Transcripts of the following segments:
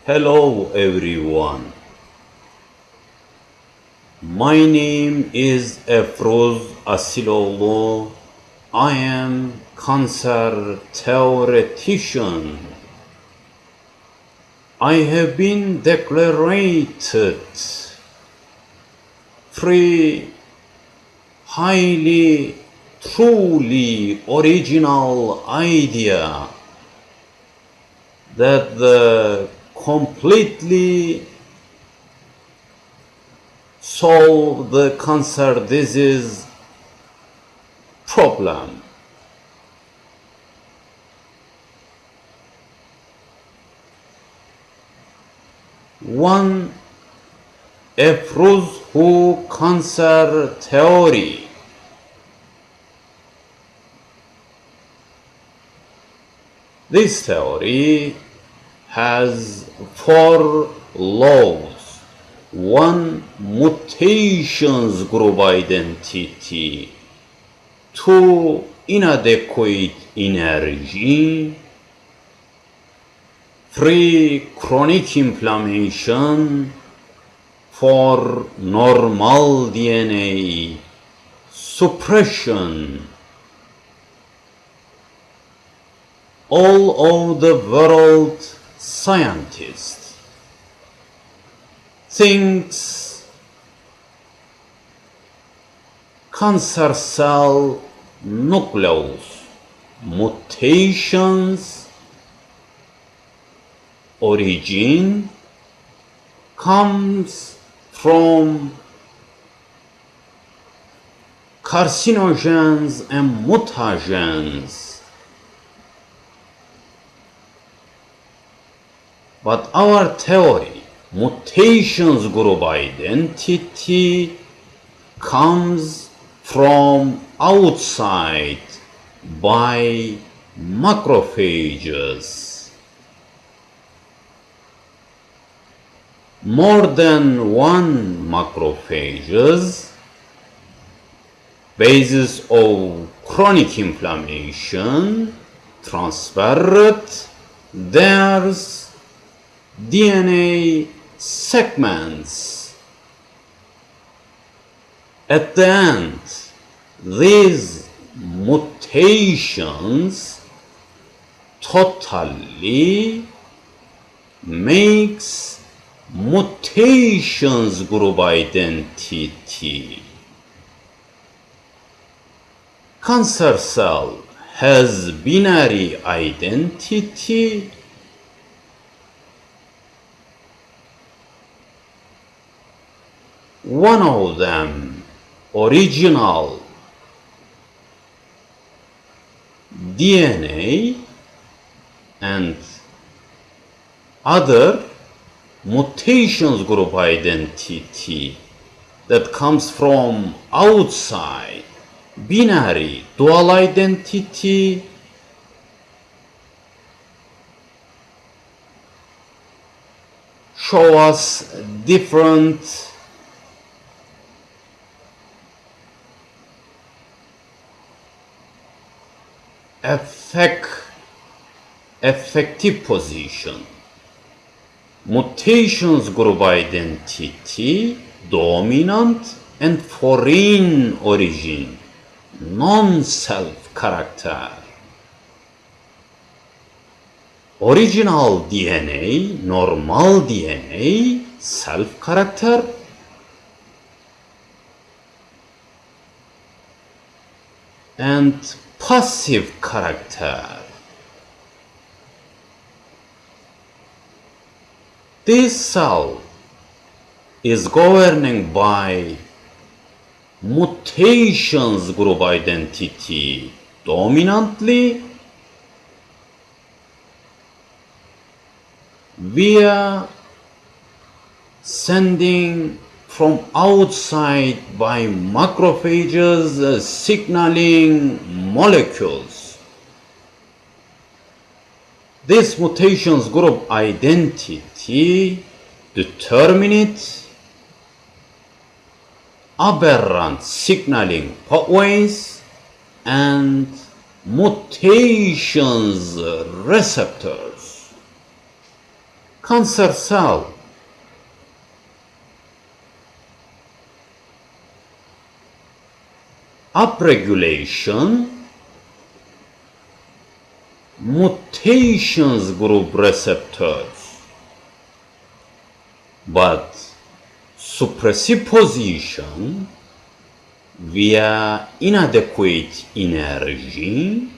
Hello everyone. My name is EFRUZ ASİLOÐLU. I am cancer theoretician. I have been declared free, highly, truly original idea that the completely solve the cancer disease problem. One EFRUZHU cancer theory. This theory has 4 laws. 1 mutations group identity, 2 inadequate energy, 3 chronic inflammation, 4 normal DNA suppression. All of the world scientists thinks cancer cell nucleus mutations origin comes from carcinogens and mutagens. But our theory, mutations group identity, comes from outside by macrophages. More than 1 macrophages, basis of chronic inflammation, transferred their DNA segments. At the end, these mutations totally makes mutations group identity. Cancer cell has binary identity. One of them original DNA and other mutations group identity that comes from outside binary dual identity. Show us different effective position. Mutations group identity, dominant and foreign origin, non-self character. Original DNA, normal DNA, self character. And passive character. This cell is governing by mutations group identity dominantly via sending from outside by macrophages signaling molecules. This mutations group identity determines aberrant signaling pathways and mutations receptors. cancer cell, upregulation, mutations group receptors, but suppressive position via inadequate energy,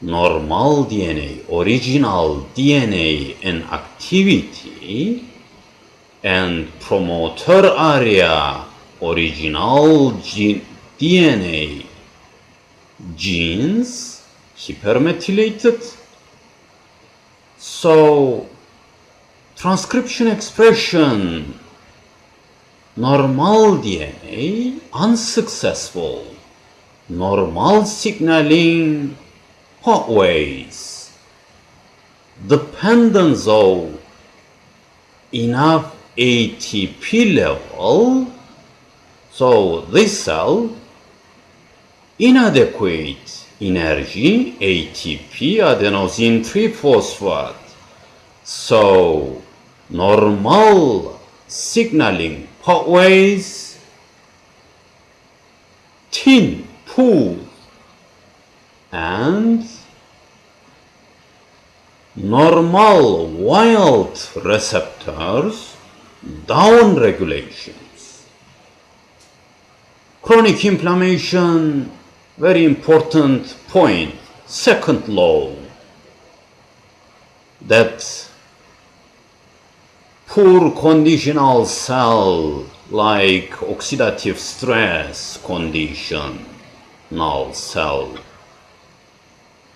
normal DNA, original DNA and activity, and promoter area, original DNA genes, hypermethylated. So, transcription expression, normal DNA, unsuccessful, normal signaling pathways, dependence of enough ATP level, so this cell, inadequate energy, ATP, adenosine triphosphate, so normal signaling pathways, thin pool, and normal wild receptors, down regulations. Chronic inflammation, very important point, second law, that poor conditional cell like oxidative stress conditional cell,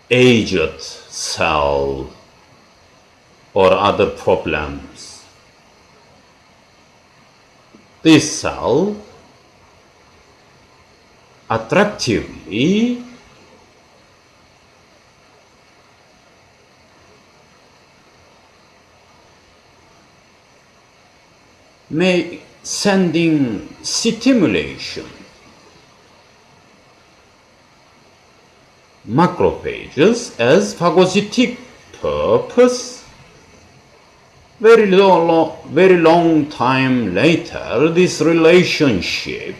aged cell, or other problems. This cell attractively may sending stimulation macrophages as phagocytic purpose. Very long time later, this relationship,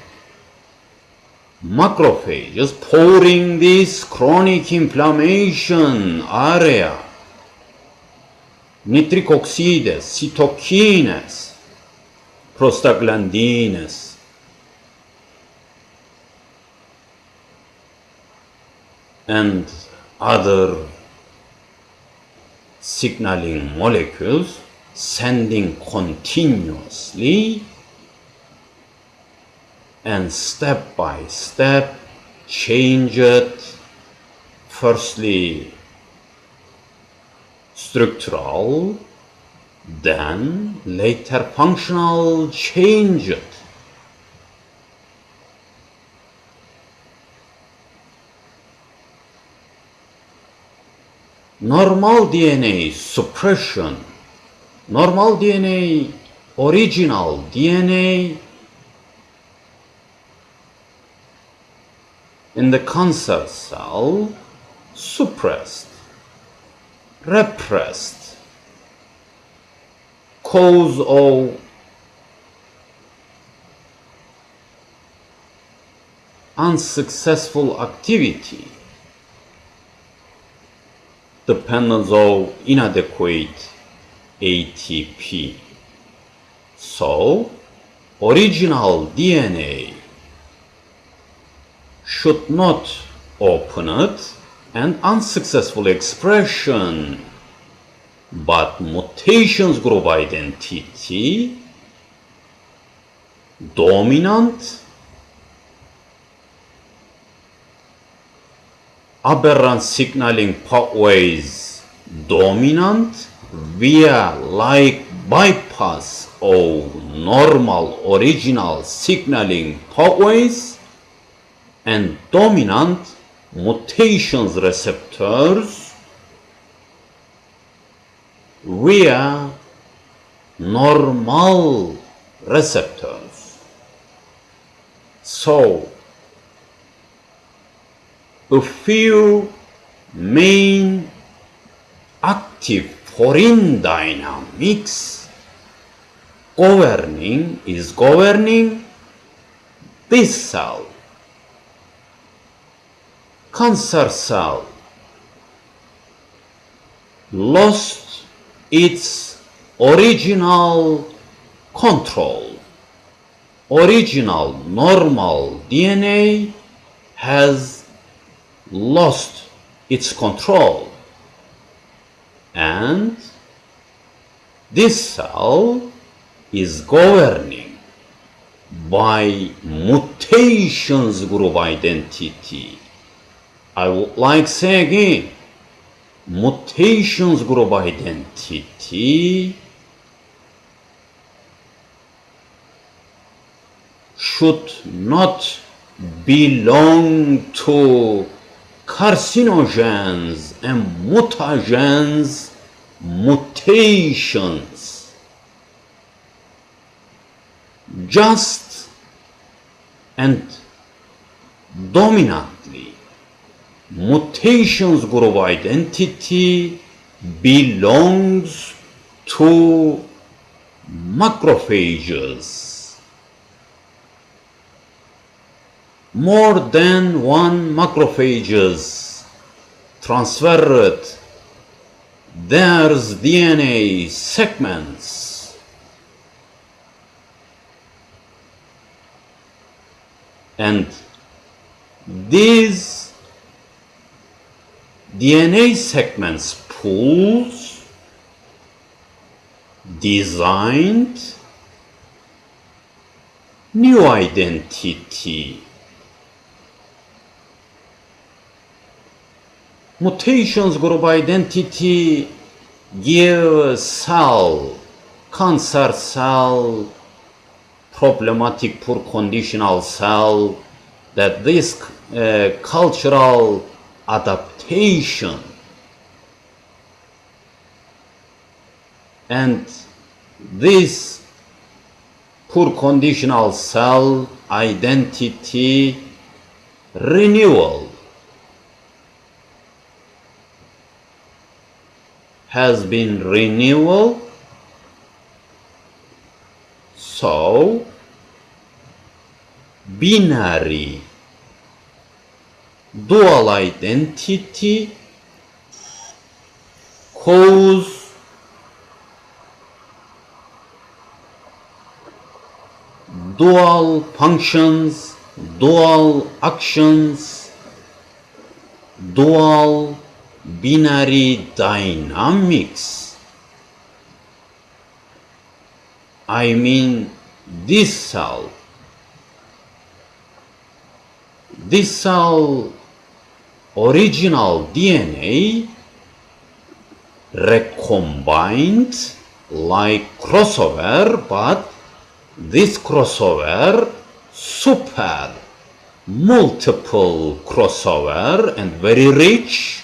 macrophages pouring this chronic inflammation area, nitric oxidase, cytokines, prostaglandines, and other signaling molecules sending continuously and step by step change it, firstly structural, then later functional change it. Normal DNA suppression, normal DNA, original DNA in the cancer cell suppressed, repressed, cause of unsuccessful activity, dependence of inadequate ATP. So, original DNA should not open it and unsuccessful expression, but mutations group identity, dominant, aberrant signaling pathways dominant via like bypass of normal original signaling pathways and dominant mutations receptors via normal receptors. So, a few main active foreign dynamics governing this cell. Cancer cell lost its original control. Original normal DNA has lost its control, and this cell is governing by mutations group identity. I would like to say again, mutations group identity should not belong to carcinogens and mutagens mutations. Just and dominantly, mutations group identity belongs to macrophages. More than one macrophages transferred their DNA segments. And these DNA segments pools designed new identity. Mutations group identity give cell, cancer cell, problematic poor conditional cell, that this cultural adaptation and this poor conditional cell identity renewal has been renewal. So binary dual identity cause dual functions, dual actions, dual binary dynamics. I mean this cell original DNA recombined like crossover, but this crossover super multiple crossover and very rich.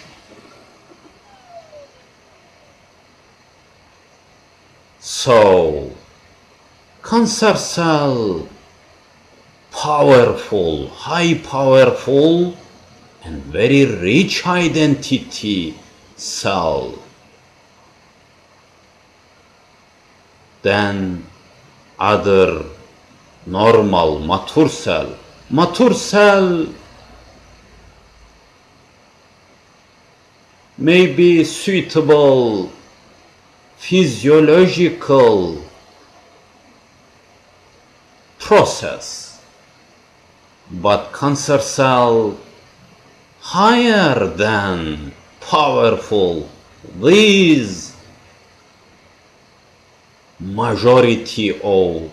So cancer cell powerful, high powerful and very rich identity cell. Then other normal mature cell. Mature cell may be suitable physiological process, but cancer cell higher than powerful these majority of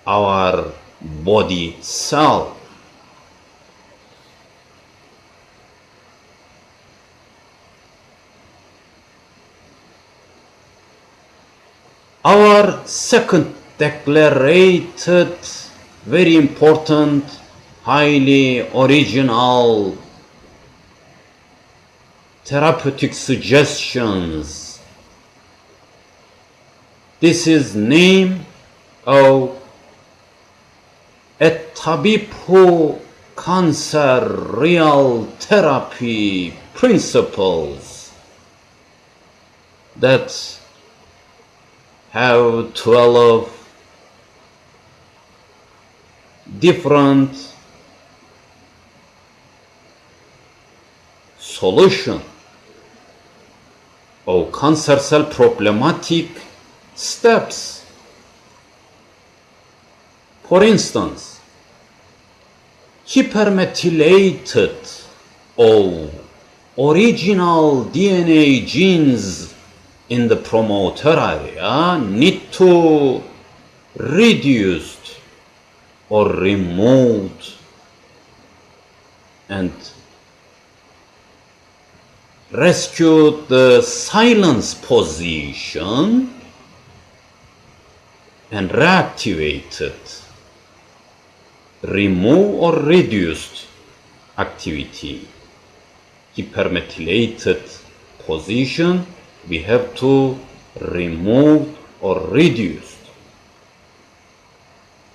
our body cell. Our second declarated very important, highly original therapeutic suggestions. This is name of ETTABİBHU cancer real therapy principles that have 12 different solutions of cancer cell problematic steps. For instance, hypermethylated or original DNA genes in the promoter area need to reduced or removed and rescued the silence position and reactivated, remove or reduced activity. Hypermethylated position we have to remove or reduce.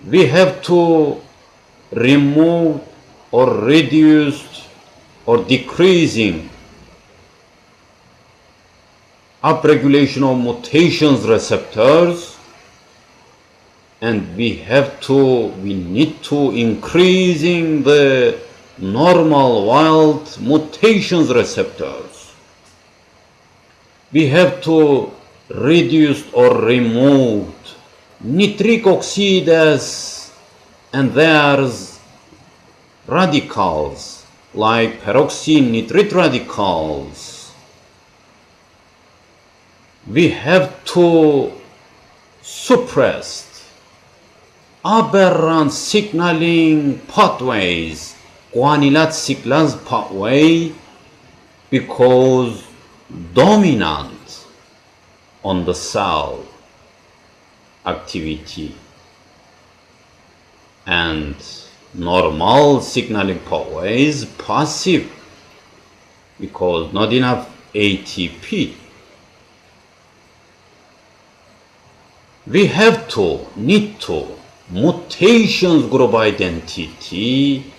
We have to remove or reduce or decreasing upregulation of mutations receptors, and we need to increasing the normal wild mutations receptors. We have to reduce or remove nitric oxidase and their radicals like peroxynitrite radicals. We have to suppress aberrant signaling pathways, guanylate cyclase pathway, because dominant on the cell activity, and normal signaling pathways passive because not enough ATP. We need to mutations group identity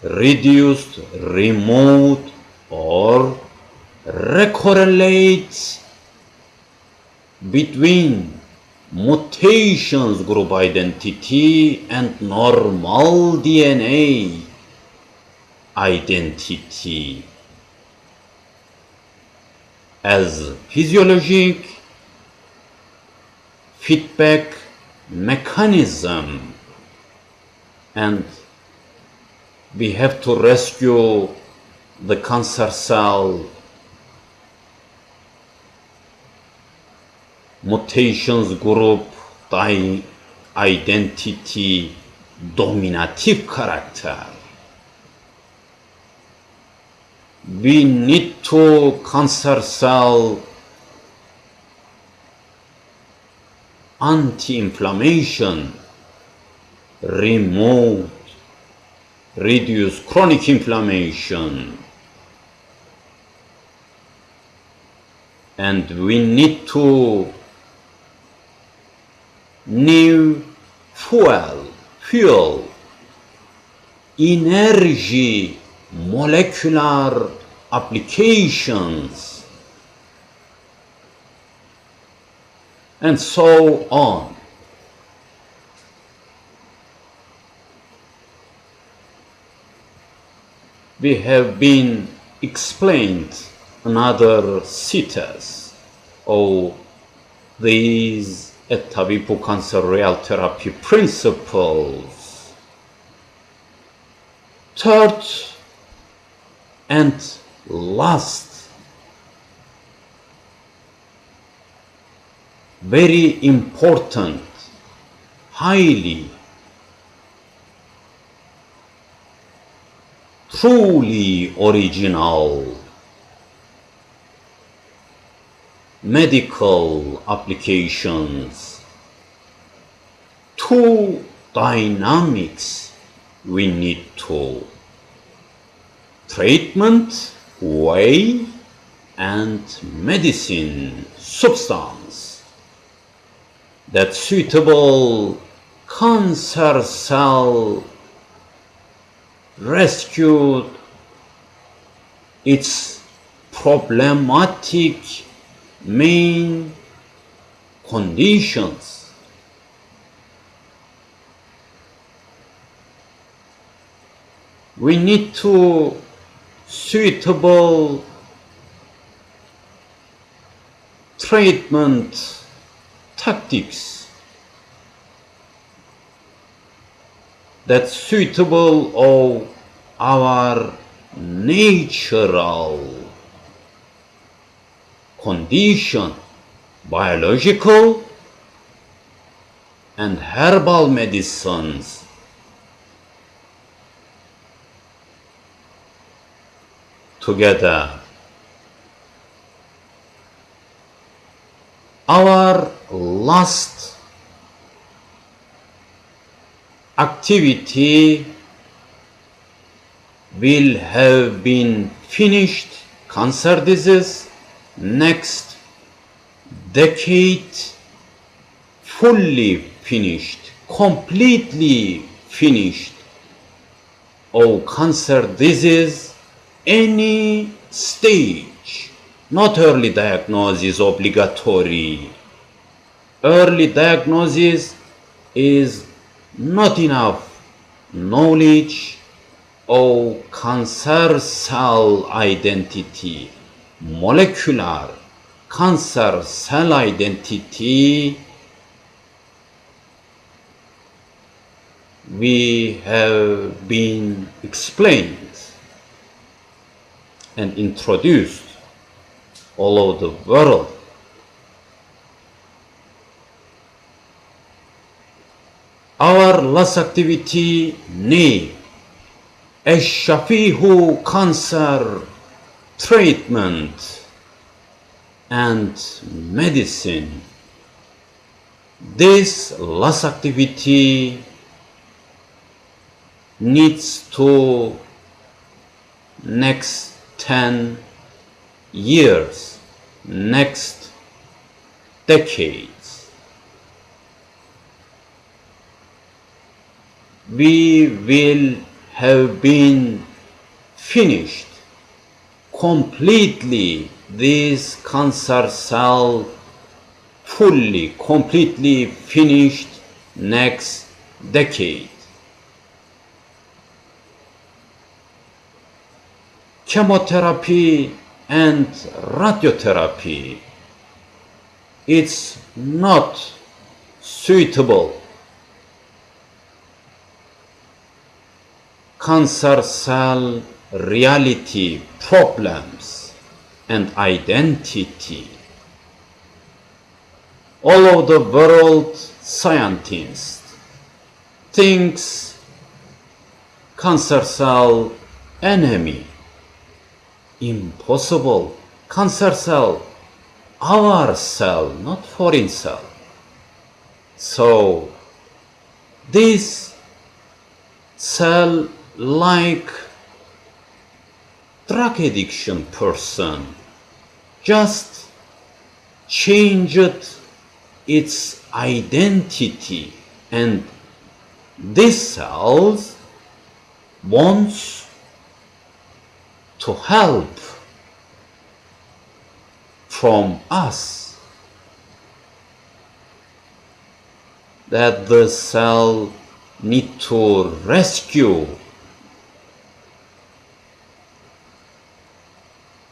reduced, removed, or recorrelate between mutations group identity and normal DNA identity as physiologic feedback mechanism, and we have to rescue the cancer cell mutations group identity dominative character. We need to cancer cell anti-inflammation removed, reduce chronic inflammation, and we need to new fuel, energy, molecular applications, and so on. We have been explained another citas of these ETTABİBHU cancer real therapy principles. Third and last, very important, highly, truly original medical applications. Two dynamics we need to: treatment way and medicine substance that suitable cancer cell rescued its problematic main conditions. We need to suitable treatment tactics that suitable of our natural condition, biological and herbal medicines. Together, our last activity will have been finished. Cancer disease, next decade fully finished, completely finished of cancer disease, any stage, not early diagnosis obligatory. Early diagnosis is not enough knowledge of cancer cell identity, molecular cancer cell identity. We have been explained and introduced all over the world. Our last activity name bhueşşafi cancer treatment and medicine. This last activity needs to next 10 years, next decades. We will have been finished completely this cancer cell, fully, completely finished next decade. Chemotherapy and radiotherapy, it's not suitable. Cancer cell reality problems and identity. All over the world, scientists thinks cancer cell enemy. Impossible. Cancer cell, our cell, not foreign cell. So this cell, like drug addiction person, just changed its identity, and this cells wants to help from us, that the cell need to rescue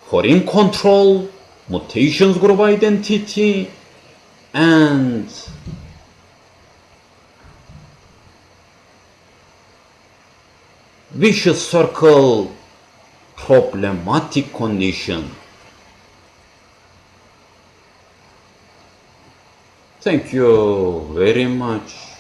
foreign control, mutations group identity, and vicious circle problematic condition. Thank you very much.